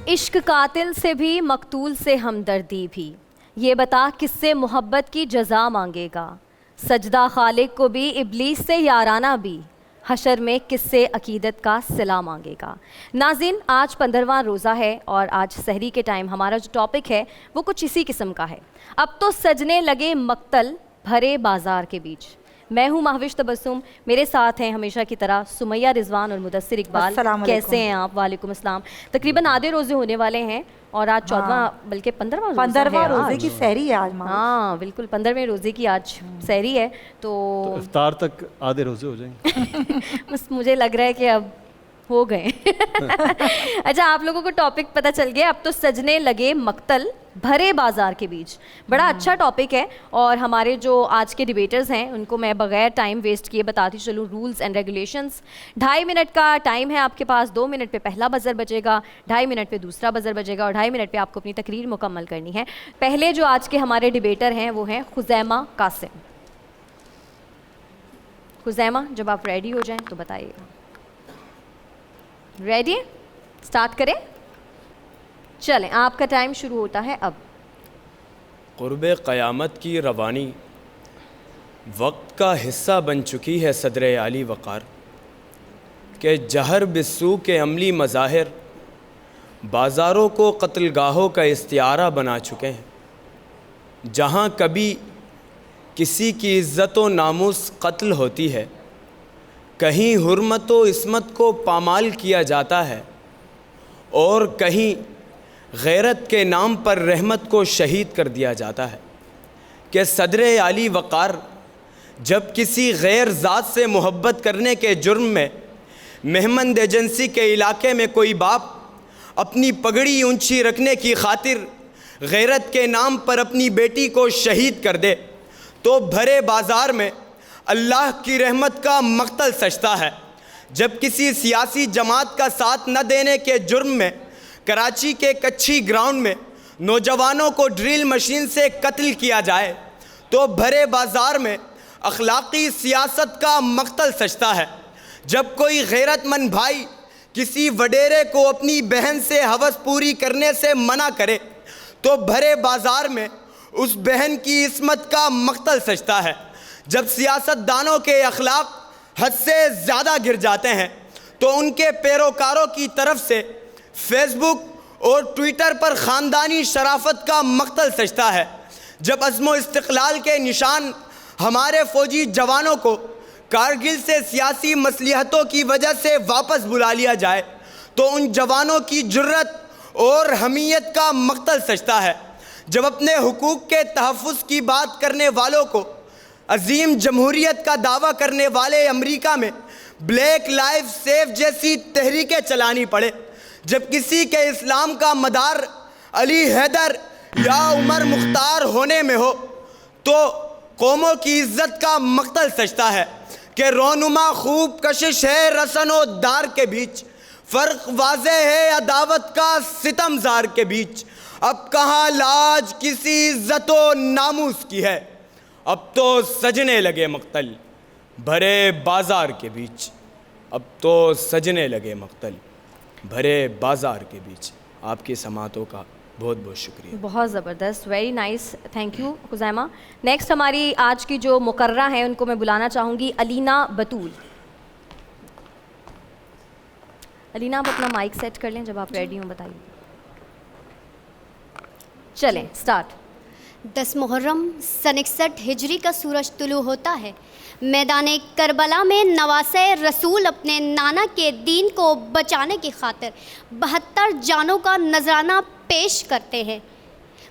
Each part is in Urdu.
عشق قاتل سے بھی مقتول سے ہمدردی بھی، یہ بتا کس سے محبت کی جزا مانگے گا، سجدہ خالق کو بھی ابلیس سے یارانہ بھی، حشر میں کس سے عقیدت کا صلہ مانگے گا۔ ناظرین، آج 15واں روزہ ہے اور آج سحری کے ٹائم ہمارا جو ٹاپک ہے وہ کچھ اسی قسم کا ہے۔ اب تو سجنے لگے مقتل بھرے بازار کے بیچ۔ میں ہوں مہوش تبسم، میرے ساتھ ہیں ہمیشہ کی طرح سمیہ رضوان اور مدثر اقبال۔ کیسے ہیں آپ؟ وعلیکم السلام۔ تقریباً آدھے روزے ہونے والے ہیں اور آج 14واں بلکہ 15واں روزے کی سحری ہے آج۔ ہاں بالکل، 15ویں روزے کی آج سحری ہے، تو افطار تک آدھے روزے ہو جائیں گے۔ بس مجھے لگ رہا ہے کہ اب ہو گئے۔ اچھا، آپ لوگوں کو ٹاپک پتہ چل گیا، اب تو سجنے لگے مقتل بھرے بازار کے بیچ۔ بڑا اچھا ٹاپک ہے اور ہمارے جو آج کے ڈیبیٹرز ہیں ان کو میں بغیر ٹائم ویسٹ کیے بتاتی چلوں رولز اینڈ ریگولیشنز۔ 2.5 منٹ کا ٹائم ہے آپ کے پاس، 2 منٹ پہ پہلا بزر بجے گا، 2.5 منٹ پہ دوسرا بزر بجے گا اور 2.5 منٹ پہ آپ کو اپنی تقریر مکمل کرنی ہے۔ پہلے جو آج کے ہمارے ڈیبیٹر ہیں وہ ہیں خزیمہ قاسم۔ خزیمہ، جب آپ ریڈی ہو جائیں تو بتائیے گا۔ ریڈی؟ سٹارٹ کریں؟ چلیں، آپ کا ٹائم شروع ہوتا ہے اب۔ قرب قیامت کی روانی وقت کا حصہ بن چکی ہے صدر عالی وقار، کہ جہر بسو کے عملی مظاہر بازاروں کو قتل گاہوں کا استعارہ بنا چکے ہیں۔ جہاں کبھی کسی کی عزت و ناموس قتل ہوتی ہے، کہیں حرمت و عصمت کو پامال کیا جاتا ہے اور کہیں غیرت کے نام پر رحمت کو شہید کر دیا جاتا ہے، کہ صدر عالی وقار جب کسی غیر ذات سے محبت کرنے کے جرم میں مہمند ایجنسی کے علاقے میں کوئی باپ اپنی پگڑی اونچی رکھنے کی خاطر غیرت کے نام پر اپنی بیٹی کو شہید کر دے تو بھرے بازار میں اللہ کی رحمت کا مقتل سجتا ہے۔ جب کسی سیاسی جماعت کا ساتھ نہ دینے کے جرم میں کراچی کے کچھی گراؤنڈ میں نوجوانوں کو ڈرل مشین سے قتل کیا جائے تو بھرے بازار میں اخلاقی سیاست کا مقتل سجتا ہے۔ جب کوئی غیرت مند بھائی کسی وڈیرے کو اپنی بہن سے ہوس پوری کرنے سے منع کرے تو بھرے بازار میں اس بہن کی عصمت کا مقتل سجتا ہے۔ جب سیاست دانوں کے اخلاق حد سے زیادہ گر جاتے ہیں تو ان کے پیروکاروں کی طرف سے فیس بک اور ٹویٹر پر خاندانی شرافت کا مقتل سجتا ہے۔ جب عزم و استقلال کے نشان ہمارے فوجی جوانوں کو کارگل سے سیاسی مصلحتوں کی وجہ سے واپس بلا لیا جائے تو ان جوانوں کی جرت اور حمیت کا مقتل سجتا ہے۔ جب اپنے حقوق کے تحفظ کی بات کرنے والوں کو عظیم جمہوریت کا دعویٰ کرنے والے امریکہ میں بلیک لائف سیف جیسی تحریکیں چلانی پڑے، جب کسی کے اسلام کا مدار علی حیدر یا عمر مختار ہونے میں ہو تو قوموں کی عزت کا مقتل سجتا ہے، کہ رونما خوب کشش ہے رسن و دار کے بیچ، فرق واضح ہے عداوت کا ستم زار کے بیچ، اب کہاں لاج کسی عزت و ناموس کی ہے، اب تو سجنے لگے مقتل بھرے بازار کے بیچ، اب تو سجنے لگے مقتل بھرے بازار کے بیچ۔ آپ کی سماعتوں کا بہت بہت شکریہ۔ بہت زبردست، very nice, thank you Khuzaima. Next ہماری آج کی جو مقررہ ہیں ان کو میں بلانا چاہوں گی علینا بطول۔ علینا، آپ اپنا مائک سیٹ کر لیں، جب آپ ریڈی ہوں بتائیے۔ چلیں سٹارٹ۔ 10 محرم سن 61 ہجری کا سورج طلوع ہوتا ہے۔ میدان کربلا میں نواسے رسول اپنے نانا کے دین کو بچانے کی خاطر 72 جانوں کا نذرانہ پیش کرتے ہیں۔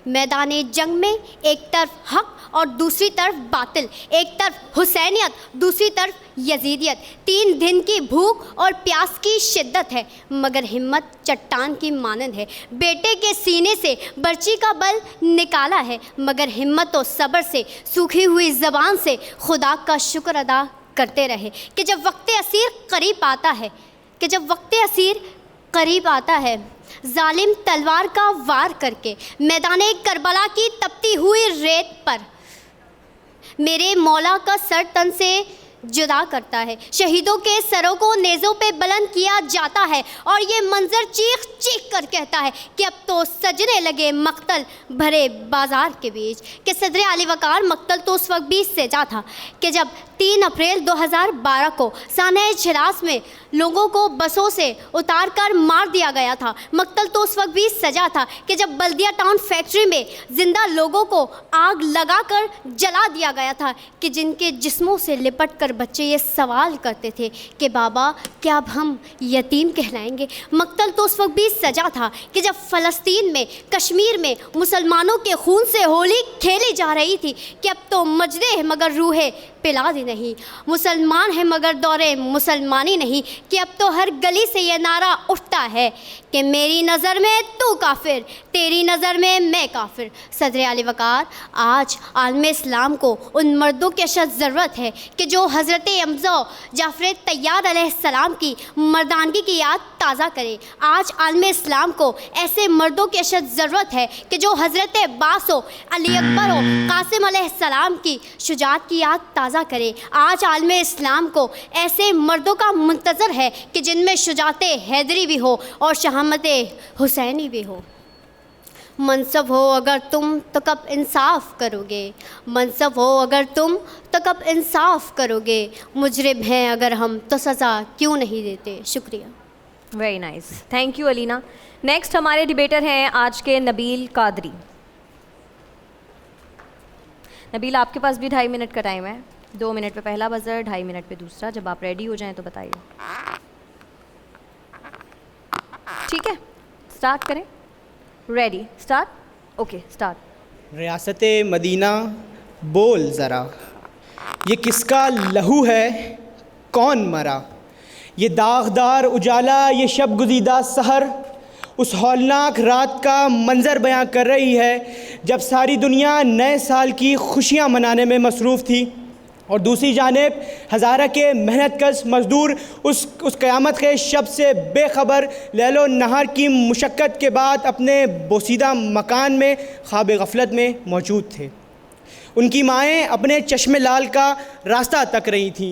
میدان جنگ میں ایک طرف حق اور دوسری طرف باطل، ایک طرف حسینیت دوسری طرف یزیدیت، 3 دن کی بھوک اور پیاس کی شدت ہے مگر ہمت چٹان کی مانند ہے۔ بیٹے کے سینے سے برچی کا بل نکالا ہے مگر ہمت و صبر سے سوکھی ہوئی زبان سے خدا کا شکر ادا کرتے رہے، کہ جب وقت اسیر قریب آتا ہے، کہ جب وقت اسیر قریب آتا ہے ظالم تلوار کا وار کر کے میدان کربلا کی تپتی ہوئی ریت پر میرے مولا کا سر تن سے جدا کرتا ہے. شہیدوں کے سروں کو نیزوں پہ بلند کیا جاتا ہے اور یہ منظر چیخ چیخ کر کہتا ہے کہ اب تو سجنے لگے مقتل بھرے بازار کے بیچ. کہ صدر علی وقار مقتل تو اس وقت بھی سجا تھا کہ جب 3 اپریل 2012 کو سانحہ شیراز میں لوگوں کو بسوں سے اتار کر مار دیا گیا تھا. مقتل تو اس وقت بھی سجا تھا کہ جب بلدیہ ٹاؤن فیکٹری میں زندہ لوگوں کو آگ لگا کر جلا دیا گیا تھا کہ جن کے جسموں سے لپٹ کر بچے یہ سوال کرتے تھے کہ بابا کیا اب ہم یتیم کہلائیں گے. مقتل تو اس وقت بھی سجا تھا کہ جب فلسطین میں کشمیر میں مسلمانوں کے خون سے ہولی کھیلی جا رہی تھی کہ اب تو مجدے ہے مگر روحے پلادی نہیں, مسلمان ہے مگر دورے مسلمانی نہیں. کہ اب تو ہر گلی سے یہ نعرہ اٹھتا ہے کہ میری نظر میں تو کافر, تیری نظر میں کافر. صدر علی وقار, آج عالم اسلام کو ان مردوں کی اشد ضرورت ہے کہ جو حضرت حمزہ جعفر طیار علیہ السلام کی مردانگی کی یاد تازہ کرے. آج عالم اسلام کو ایسے مردوں کی اشد ضرورت ہے کہ جو حضرت عباس ہو, علی اکبر ہو, قاسم علیہ السلام کی شجاعت کی یاد تازہ کرے. آج عالم اسلام کو ایسے مردوں کا منتظر ہے کہ جن میں شجاعت حیدری بھی ہو اور شہامت حسینی بھی ہو. منصب ہو اگر تم تو کب انصاف کرو گے, منصب ہو اگر تم تو کب انصاف کرو گے, مجرم ہیں اگر ہم تو سزا کیوں نہیں دیتے. شکریہ. ویری نائس, تھینک یو علینا. نیکسٹ ہمارے ڈیبیٹر ہیں آج کے نبیل قادری. نبیل, آپ کے پاس بھی 2.5 منٹ کا ٹائم ہے. 2 منٹ پہ پہلا بزر, 2.5 منٹ پہ دوسرا. جب آپ ریڈی ہو جائیں تو بتائیے. ٹھیک ہے, اسٹارٹ کریں. Ready, start. Okay, start. ریاست مدینہ بول ذرا, یہ کس کا لہو ہے, کون مرا؟ یہ داغدار اجالا, یہ شب گزیدہ سحر اس ہولناک رات کا منظر بیان کر رہی ہے جب ساری دنیا نئے سال کی خوشیاں منانے میں مصروف تھی, اور دوسری جانب ہزارہ کے محنت کش مزدور اس قیامت کے شب سے بے خبر لیل و نہار کی مشقت کے بعد اپنے بوسیدہ مکان میں خواب غفلت میں موجود تھے. ان کی مائیں اپنے چشم لال کا راستہ تک رہی تھیں,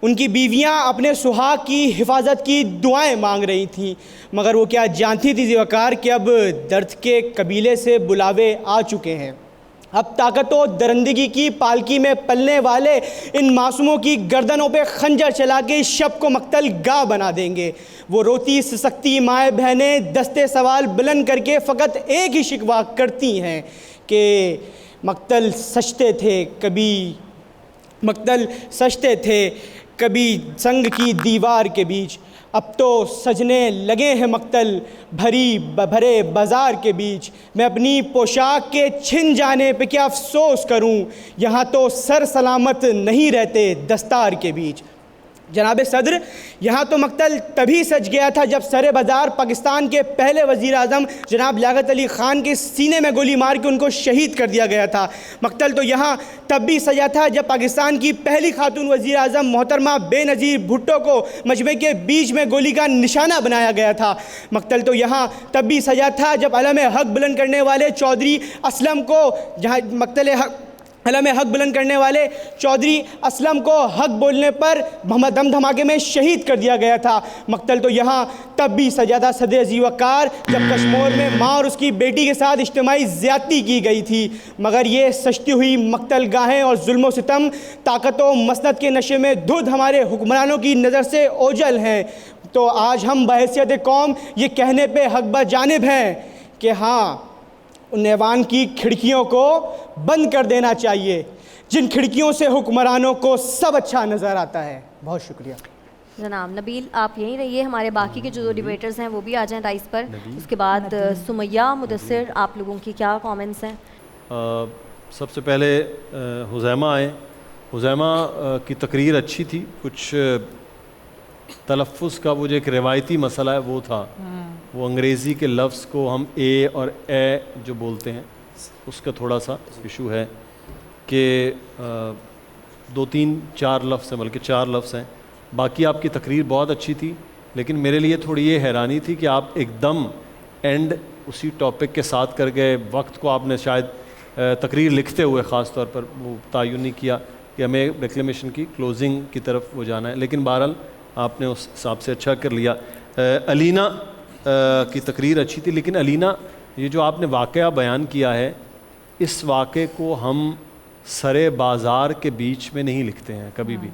ان کی بیویاں اپنے سہاگ کی حفاظت کی دعائیں مانگ رہی تھیں, مگر وہ کیا جانتی تھی ذی وقار کہ اب درد کے قبیلے سے بلاوے آ چکے ہیں. اب طاقت و درندگی کی پالکی میں پلنے والے ان معصوموں کی گردنوں پہ خنجر چلا کے اس شب کو مقتل گاہ بنا دیں گے. وہ روتی سسکتی مائیں بہنیں دستے سوال بلند کر کے فقط ایک ہی شکوہ کرتی ہیں کہ مقتل سجتے تھے کبھی سنگ کی دیوار کے بیچ, اب تو سجنے لگے ہیں مقتل بھرے بازار کے بیچ. میں اپنی پوشاک کے چھن جانے پہ کیا افسوس کروں, یہاں تو سر سلامت نہیں رہتے دستار کے بیچ. جناب صدر, یہاں تو مقتل تبھی سج گیا تھا جب سر بازار پاکستان کے پہلے وزیر اعظم جناب لیاقت علی خان کے سینے میں گولی مار کے ان کو شہید کر دیا گیا تھا. مقتل تو یہاں تب بھی سجا تھا جب پاکستان کی پہلی خاتون وزیر اعظم محترمہ بے نظیر بھٹو کو مجمع کے بیچ میں گولی کا نشانہ بنایا گیا تھا. مقتل تو یہاں تب بھی سجا تھا جب علم حق بلند کرنے والے چودھری اسلم کو علم حق بلند کرنے والے چودھری اسلم کو حق بولنے پر دم دھماکے میں شہید کر دیا گیا تھا. مقتل تو یہاں تب بھی سجا تھا صدر ذی وقار جب کشمیر میں ماں اور اس کی بیٹی کے ساتھ اجتماعی زیادتی کی گئی تھی, مگر یہ سجتی ہوئی مقتل گاہیں اور ظلم و ستم طاقت و مسنت کے نشے میں دھدھ ہمارے حکمرانوں کی نظر سے اوجھل ہیں. تو آج ہم بحیثیت قوم یہ کہنے پہ حق بجانب ہیں کہ ہاں, ان ایوان کی کھڑکیوں کو بند کر دینا چاہیے جن کھڑکیوں سے حکمرانوں کو سب اچھا نظر آتا ہے. بہت شکریہ. جناب نبیل, آپ یہیں رہیے, ہمارے باقی کے جو ڈیبیٹرز ہیں وہ بھی آ جائیں دائس پر. اس کے بعد سمیہ, مدثر, آپ لوگوں کی کیا کامنٹس ہیں؟ سب سے پہلے حزیمہ آئے. حزیمہ کی تقریر اچھی تھی, کچھ تلفظ کا وہ جو ایک روایتی مسئلہ ہے وہ تھا, وہ انگریزی کے لفظ کو ہم اے اور اے جو بولتے ہیں اس کا تھوڑا سا ایشو ہے کہ 2 3 4 لفظ ہیں, بلکہ 4 لفظ ہیں. باقی آپ کی تقریر بہت اچھی تھی. لیکن میرے لیے تھوڑی یہ حیرانی تھی کہ آپ ایک دم اینڈ اسی ٹاپک کے ساتھ کر گئے. وقت کو آپ نے شاید تقریر لکھتے ہوئے خاص طور پر وہ تعین نہیں کیا کہ ہمیں ڈیکلیمیشن کی کلوزنگ کی طرف وہ جانا ہے, لیکن بہرحال آپ نے اس حساب سے اچھا کر لیا. علینا کی تقریر اچھی تھی, لیکن علینا یہ جو آپ نے واقعہ بیان کیا ہے, اس واقعے کو ہم سرے بازار کے بیچ میں نہیں لکھتے ہیں کبھی بھی.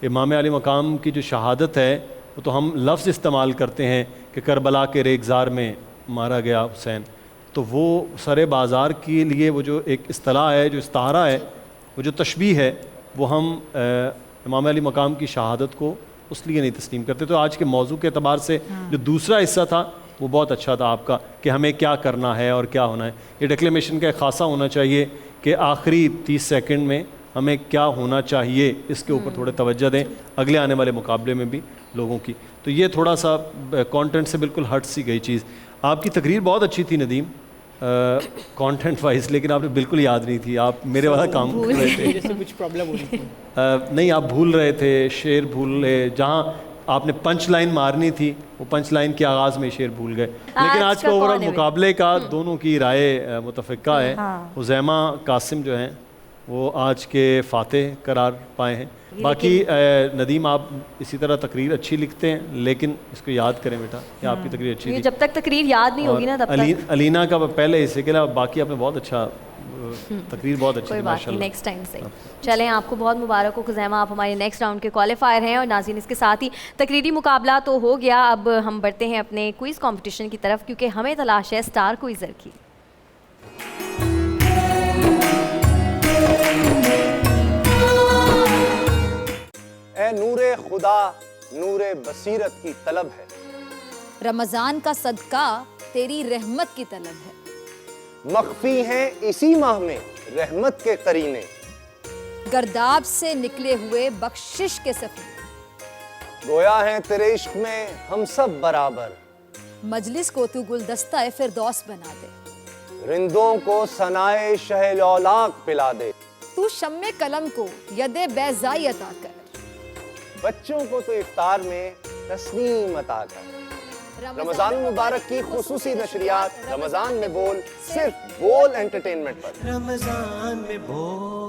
امام علی مقام کی جو شہادت ہے وہ تو ہم لفظ استعمال کرتے ہیں کہ کربلا کے ریگزار میں مارا گیا حسین, تو وہ سرے بازار کے لیے وہ جو ایک اصطلاح ہے, جو استعارہ ہے, وہ جو تشبیہ ہے, وہ ہم امام علی مقام کی شہادت کو اس لیے نہیں تسلیم کرتے. تو آج کے موضوع کے اعتبار سے جو دوسرا حصہ تھا وہ بہت اچھا تھا آپ کا, کہ ہمیں کیا کرنا ہے اور کیا ہونا ہے. یہ ڈیکلیمیشن کا ایک خاصہ ہونا چاہیے کہ آخری 30 سیکنڈ میں ہمیں کیا ہونا چاہیے, اس کے اوپر تھوڑے توجہ دیں اگلے آنے والے مقابلے میں بھی لوگوں کی. تو یہ تھوڑا سا کانٹینٹ سے بالکل ہٹ سی گئی چیز. آپ کی تقریر بہت اچھی تھی ندیم کانٹینٹ وائز, لیکن آپ نے بالکل یاد نہیں تھی, آپ میرے والا کام کر رہے تھے. جیسے کچھ پرابلم ہو رہی تھی. نہیں, آپ بھول رہے تھے, شعر بھول رہے, جہاں آپ نے پنچ لائن مارنی تھی وہ پنچ لائن کے آغاز میں شعر بھول گئے. لیکن آج کا اوورآل مقابلے کا دونوں کی رائے متفقہ ہے. حذیمہ قاسم جو ہیں وہ آج کے فاتح قرار پائے ہیں. باقی ندیم آپ اسی طرح تقریر اچھی لکھتے ہیں, لیکن اس کو یاد کریں بیٹا کہ آپ کی تقریر اچھی تھی. جب تک تقریر یاد نہیں ہوگی نا تب تک. علینا کا پہلے حصے کے علاوہ باقی آپ نے بہت اچھا تقریر بہت اچھی تھی ماشاءاللہ. نیکسٹ ٹائم سے چلیں, آپ کو بہت مبارک ہو خزیمہ, آپ ہمارے نیکسٹ راؤنڈ کے کوالیفائر ہیں. اور ناظرین اس کے ساتھ ہی تقریری مقابلہ تو ہو گیا, اب ہم بڑھتے ہیں اپنے کوئز کمپٹیشن کی طرف, کیونکہ ہمیں تلاش ہے اسٹار کوئزر کی. اے نور خدا نور بصیرت کی طلب ہے, رمضان کا صدقہ تیری رحمت کی طلب ہے. مخفی ہیں اسی ماہ میں رحمت کے قرینے, گرداب سے نکلے ہوئے بخشش کے سفیر. گویا ہے تیرے عشق میں ہم سب برابر, مجلس کو تو گلدستہ فردوس بنا دے. رندوں کو ثنائے شہ لولاک پلا دے, تو شمع قلم کو ید بیضائی عطا کر. بچوں کو تو افطار میں تسنیم عطا کر. رمضان مبارک کی خصوصی نشریات رمضان میں بول, صرف بول انٹرٹینمنٹ پر. رمضان میں بول